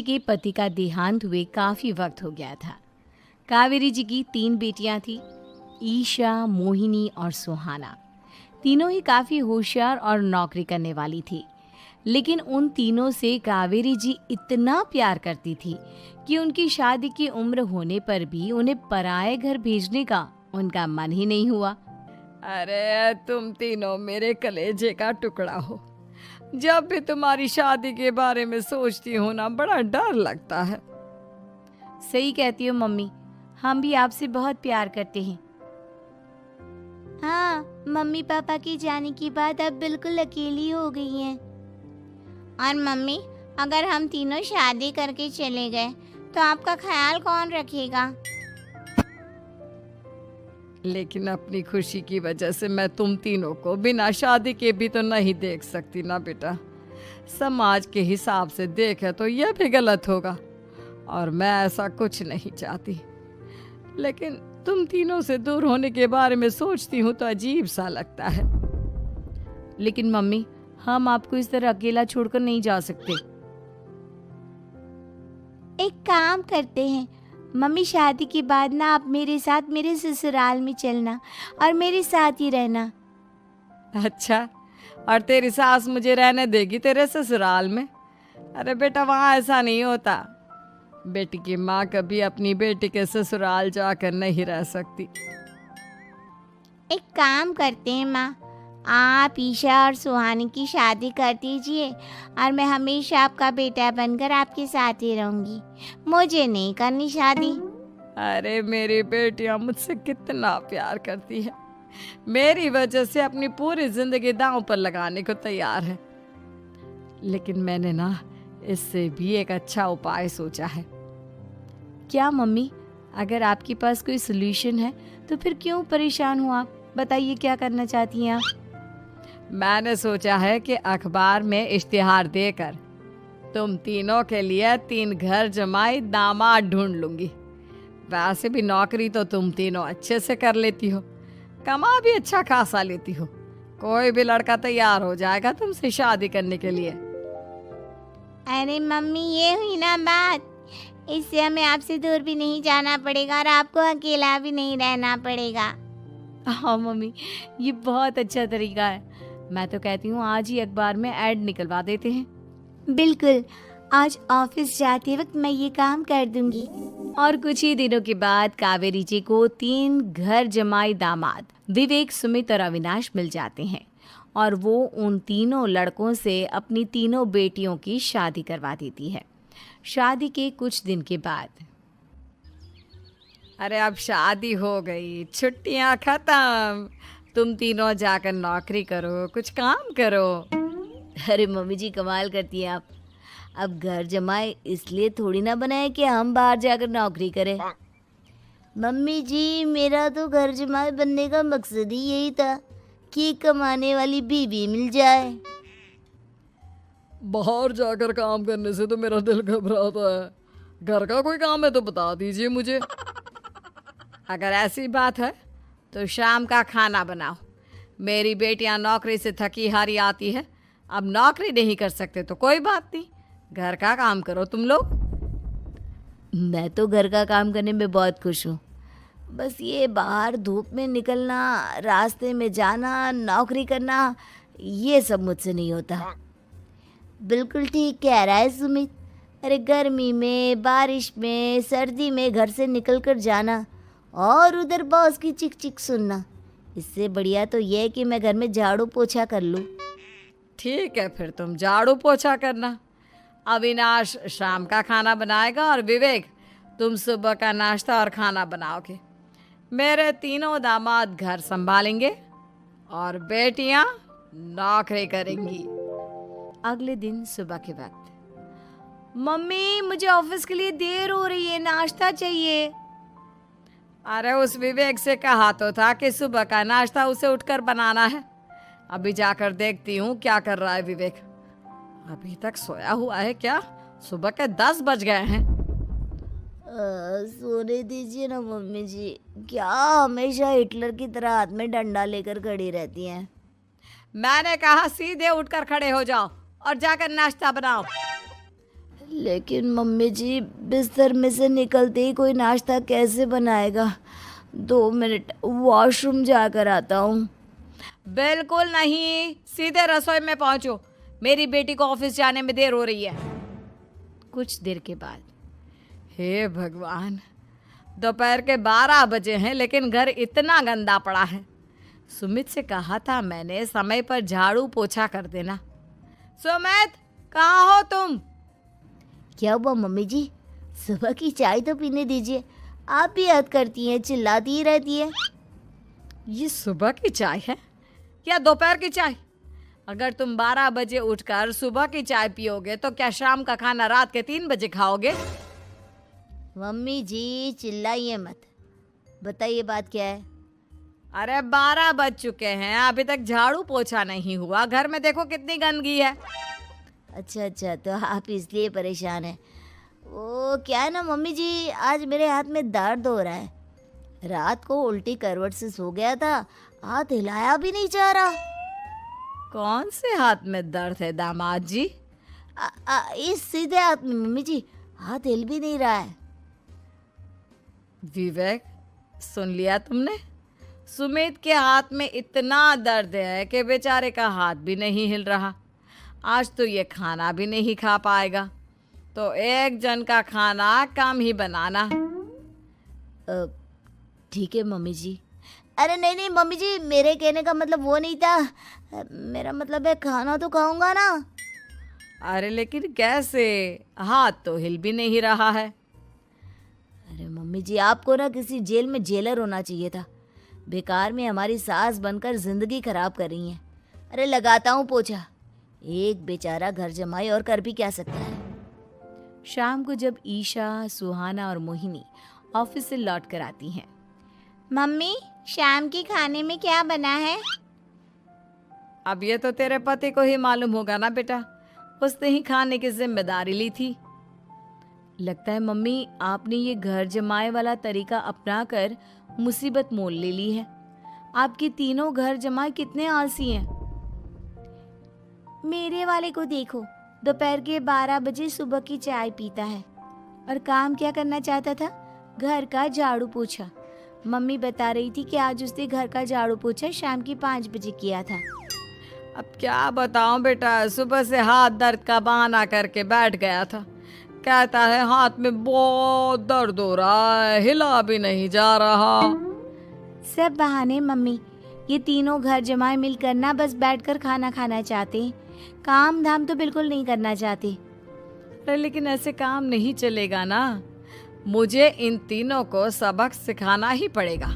के पति का देहांत हुए काफी वक्त हो गया था। कावेरी जी की 3 बेटियां थी, ईशा, मोहिनी और सुहाना। तीनों ही काफी होशियार और नौकरी करने वाली थी। लेकिन उन तीनों से कावेरी जी इतना प्यार करती थी कि उनकी शादी की उम्र होने पर भी उन्हें पराये घर भेजने का उनका मन ही नहीं हुआ। अरे तुम तीनों मेरे कलेजे का टुकड़ा हो। जब भी तुम्हारी शादी के बारे में सोचती हूँ ना, बड़ा डर लगता है। सही कहती हो मम्मी, हम भी आपसे बहुत प्यार करते हैं। हाँ, मम्मी पापा के जाने के बाद अब बिल्कुल अकेली हो गई हैं। और मम्मी, अगर हम तीनों शादी करके चले गए तो आपका ख्याल कौन रखेगा? लेकिन अपनी खुशी की वजह से मैं तुम तीनों को बिना शादी के भी तो नहीं देख सकती ना बेटा। समाज के हिसाब से देखे तो यह भी गलत होगा और मैं ऐसा कुछ नहीं चाहती। लेकिन तुम तीनों से दूर होने के बारे में सोचती हूँ तो अजीब सा लगता है। लेकिन मम्मी, हम आपको इस तरह अकेला छोड़कर नहीं जा सकते। एक काम करते हैं मम्मी, शादी के बाद ना आप मेरे साथ मेरे ससुराल में चलना और मेरे साथ ही रहना। अच्छा, और तेरी सास मुझे रहने देगी तेरे ससुराल में? अरे बेटा, वहाँ ऐसा नहीं होता। बेटी की माँ कभी अपनी बेटी के ससुराल जाकर नहीं रह सकती। एक काम करते हैं माँ, आप ईशा और सुहानी की शादी कर दीजिए और मैं हमेशा आपका बेटा बनकर आपके साथ ही रहूंगी। मुझे नहीं करनी शादी। अरे मेरी बेटियां मुझसे कितना प्यार करती है, मेरी वजह से अपनी पूरी जिंदगी दांव पर लगाने को तैयार है। लेकिन मैंने ना इससे भी एक अच्छा उपाय सोचा है। क्या मम्मी? अगर आपके पास कोई सोल्यूशन है तो फिर क्यों परेशान हो आप? बताइए, क्या करना चाहती हैं आप? मैंने सोचा है कि अखबार में इश्तिहार देकर तुम तीनों के लिए 3 घर जमाई दामाद ढूंढ लूंगी। वैसे भी नौकरी तो तुम तीनों अच्छे से कर लेती हो, कमा भी अच्छा खासा लेती हो। कोई भी लड़का तैयार हो जाएगा तुमसे शादी करने के लिए। अरे मम्मी, ये हुई ना बात। इससे हमें आपसे दूर भी नहीं जाना पड़ेगा और आपको अकेला भी नहीं रहना पड़ेगा। हाँ मम्मी, ये बहुत अच्छा तरीका है। मैं तो कहती हूँ आज ही अखबार में ऐड निकलवा देते हैं। बिल्कुल, आज ऑफिस जाते वक्त मैं ये काम कर दूंगी। और कुछ ही दिनों के बाद कावेरी जी को 3 घर जमाई दामाद विवेक, सुमित और अविनाश मिल जाते हैं और वो उन तीनों लड़कों से अपनी तीनों बेटियों की शादी करवा देती है। शादी के कुछ दिन के बाद, अरे अब शादी हो गई, छुट्टियां खत्म, तुम तीनों जाकर नौकरी करो, कुछ काम करो। अरे मम्मी जी, कमाल करती हैं आप। अब घर जमाए इसलिए थोड़ी ना बनाए कि हम बाहर जाकर नौकरी करें। मम्मी जी, मेरा तो घर जमाए बनने का मकसद ही यही था कि कमाने वाली बीवी मिल जाए। बाहर जाकर काम करने से तो मेरा दिल घबराता है। घर का कोई काम है तो बता दीजिए मुझे। अगर ऐसी बात है तो शाम का खाना बनाओ। मेरी बेटियां नौकरी से थकी हारी आती है, अब नौकरी नहीं कर सकते तो कोई बात नहीं, घर का काम करो तुम लोग। मैं तो घर का काम करने में बहुत खुश हूँ। बस ये बाहर धूप में निकलना, रास्ते में जाना, नौकरी करना, ये सब मुझसे नहीं होता। बिल्कुल ठीक कह रहा है सुमित। अरे गर्मी में, बारिश में, सर्दी में घर से निकल कर जाना और उधर बॉस की चिक चिक सुनना, इससे बढ़िया तो ये है कि मैं घर में झाड़ू पोछा कर लूँ। ठीक है, फिर तुम झाड़ू पोछा करना। अविनाश शाम का खाना बनाएगा और विवेक तुम सुबह का नाश्ता और खाना बनाओगे। मेरे तीनों दामाद घर संभालेंगे और बेटियां नौकरी करेंगी। अगले दिन सुबह के वक्त, मम्मी मुझे ऑफिस के लिए देर हो रही है, नाश्ता चाहिए। अरे उस विवेक से कहा तो था कि सुबह का नाश्ता उसे उठकर बनाना है। अभी जाकर देखती हूँ क्या कर रहा है विवेक। अभी तक सोया हुआ है क्या? सुबह के 10 बज गए हैं। सोने दीजिए ना मम्मी जी, क्या हमेशा हिटलर की तरह हाथ में डंडा लेकर खड़ी रहती हैं। मैंने कहा सीधे उठकर खड़े हो जाओ और जाकर नाश्ता बनाओ। लेकिन मम्मी जी बिस्तर में से निकलते ही कोई नाश्ता कैसे बनाएगा? 2 मिनट वॉशरूम जाकर आता हूँ। बिल्कुल नहीं, सीधे रसोई में पहुंचो। मेरी बेटी को ऑफिस जाने में देर हो रही है। कुछ देर के बाद, हे भगवान, दोपहर के 12 बजे हैं लेकिन घर इतना गंदा पड़ा है। सुमित से कहा था मैंने समय पर झाड़ू पोछा कर देना। सुमित, कहाँ हो तुम? क्या हुआ मम्मी जी? सुबह की चाय तो पीने दीजिए। आप भी याद करती हैं, चिल्लाती ही रहती है। ये सुबह की चाय है या दोपहर की चाय? अगर तुम 12 बजे उठकर सुबह की चाय पियोगे तो क्या शाम का खाना रात के 3 बजे खाओगे? मम्मी जी चिल्लाइए मत। बताइए बात क्या है? अरे 12 बज चुके हैं, अभी तक झाड़ू पोछा नहीं हुआ। घर में देखो कितनी गंदगी है। अच्छा, तो आप इसलिए परेशान हैं। वो क्या है ना मम्मी जी, आज मेरे हाथ में दर्द हो रहा है। रात को उल्टी करवट से सो गया था, हाथ हिलाया भी नहीं जा रहा। कौन से हाथ में दर्द है दामाद जी? इस सीधे हाथ में मम्मी जी, हाथ हिल भी नहीं रहा है। विवेक, सुन लिया तुमने? सुमित के हाथ में इतना दर्द है कि बेचारे का हाथ भी नहीं हिल रहा। आज तो ये खाना भी नहीं खा पाएगा, तो एक जन का खाना कम ही बनाना। ठीक है मम्मी जी। अरे नहीं मम्मी जी, मेरे कहने का मतलब वो नहीं था। मेरा मतलब है खाना तो खाऊंगा ना। अरे लेकिन कैसे? हाथ तो हिल भी नहीं रहा है। अरे मम्मी जी, आपको ना किसी जेल में जेलर होना चाहिए था। बेकार में हमारी सास बनकर जिंदगी खराब कर रही हैं। अरे लगाता हूँ पोछा। एक बेचारा घर जमाई और कर भी क्या सकता है। शाम को जब ईशा, सुहाना और मोहिनी ऑफिस से लौट कर आती हैं, मम्मी, शाम के खाने में क्या बना है? अब ये तो तेरे पति को ही मालूम होगा ना बेटा, उसने ही खाने की जिम्मेदारी ली थी। लगता है मम्मी आपने ये घर जमाए वाला तरीका अपनाकर मुसीबत मोल ले ली है। आपके तीनों घर जमाए कितने आलसी हैं। मेरे वाले को देखो, दोपहर के 12 बजे सुबह की चाय पीता है और काम क्या करना चाहता था? घर का झाड़ू पोछा। मम्मी बता रही थी कि आज उसने घर का झाड़ू पोछा शाम के 5 बजे किया था। अब क्या बताऊं बेटा, सुबह से हाथ दर्द का बहाना करके बैठ गया था। कहता है हाथ में बहुत दर्द हो रहा है, हिला भी नहीं जा रहा। सब बहाने मम्मी। ये तीनों घर जमाए मिलकर ना बस बैठकर खाना खाना चाहते हैं, काम धाम तो बिल्कुल नहीं करना चाहते। अरे लेकिन ऐसे काम नहीं चलेगा ना, मुझे इन तीनों को सबक सिखाना ही पड़ेगा।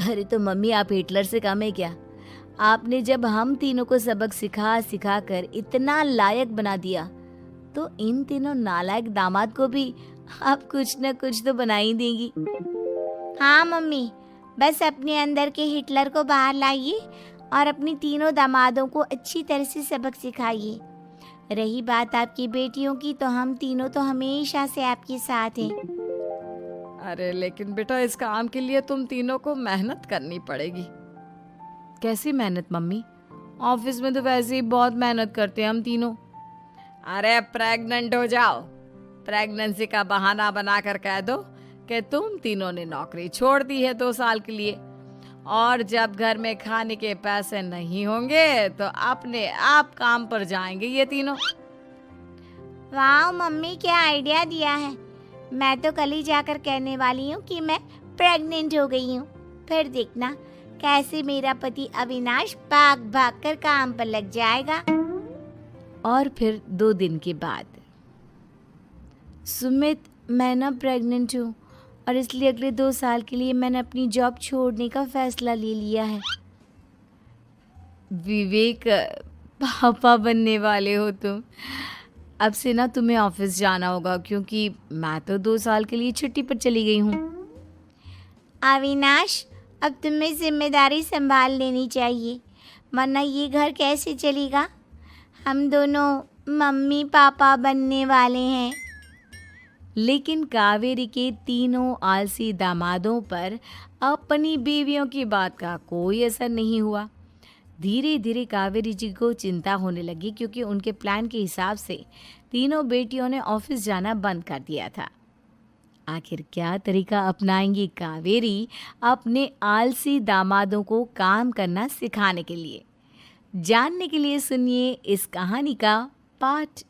अरे तो मम्मी, आप हिटलर से कम है क्या? आपने जब हम तीनों को सबक सिखा कर इतना लायक बना दिया, तो इन तीनों नालायक दामाद को भी आप कुछ न कुछ तो बना ही देंगी। हाँ मम्मी, बस अपने अंदर के हिटलर को बाहर लाइए और अपनी तीनों दामादों को अच्छी तरह से सबक सिखाइए। रही बात आपकी बेटियों की, तो हम तीनों तो हमेशा से आपके साथ हैं। अरे लेकिन बेटा, इस काम के लिए तुम तीनों को मेहनत करनी पड़ेगी। कैसी मेहनत मम्मी? ऑफिस में तो वैसे ही बहुत मेहनत करते हैं हम तीनों। अरे प्रेग्नेंट हो जाओ, प्रेगनेंसी का बहाना बनाकर कह दो कि तुम तीनों ने नौकरी छोड़ दी है 2 साल के लिए, और जब घर में खाने के पैसे नहीं होंगे तो अपने आप काम पर जाएंगे ये तीनों। वाह मम्मी, क्या आइडिया दिया है। मैं तो कल ही जाकर कहने वाली हूँ कि मैं प्रेग्नेंट हो गई हूँ। फिर देखना कैसे मेरा पति अविनाश भाग भाग कर काम पर लग जाएगा। और फिर 2 दिन के बाद, सुमित, मैं ना प्रेग्नेंट हूँ और इसलिए अगले 2 साल के लिए मैंने अपनी जॉब छोड़ने का फैसला ले लिया है। विवेक, पापा बनने वाले हो तुम। अब से ना तुम्हें ऑफिस जाना होगा, क्योंकि मैं तो 2 साल के लिए छुट्टी पर चली गई हूँ। अविनाश, अब तुम्हें जिम्मेदारी संभाल लेनी चाहिए, वरना ये घर कैसे चलेगा। हम दोनों मम्मी पापा बनने वाले हैं। लेकिन कावेरी के तीनों आलसी दामादों पर अपनी बीवियों की बात का कोई असर नहीं हुआ। धीरे धीरे कावेरी जी को चिंता होने लगी, क्योंकि उनके प्लान के हिसाब से तीनों बेटियों ने ऑफिस जाना बंद कर दिया था। आखिर क्या तरीका अपनाएंगी कावेरी अपने आलसी दामादों को काम करना सिखाने के लिए? जानने के लिए सुनिए इस कहानी का पार्ट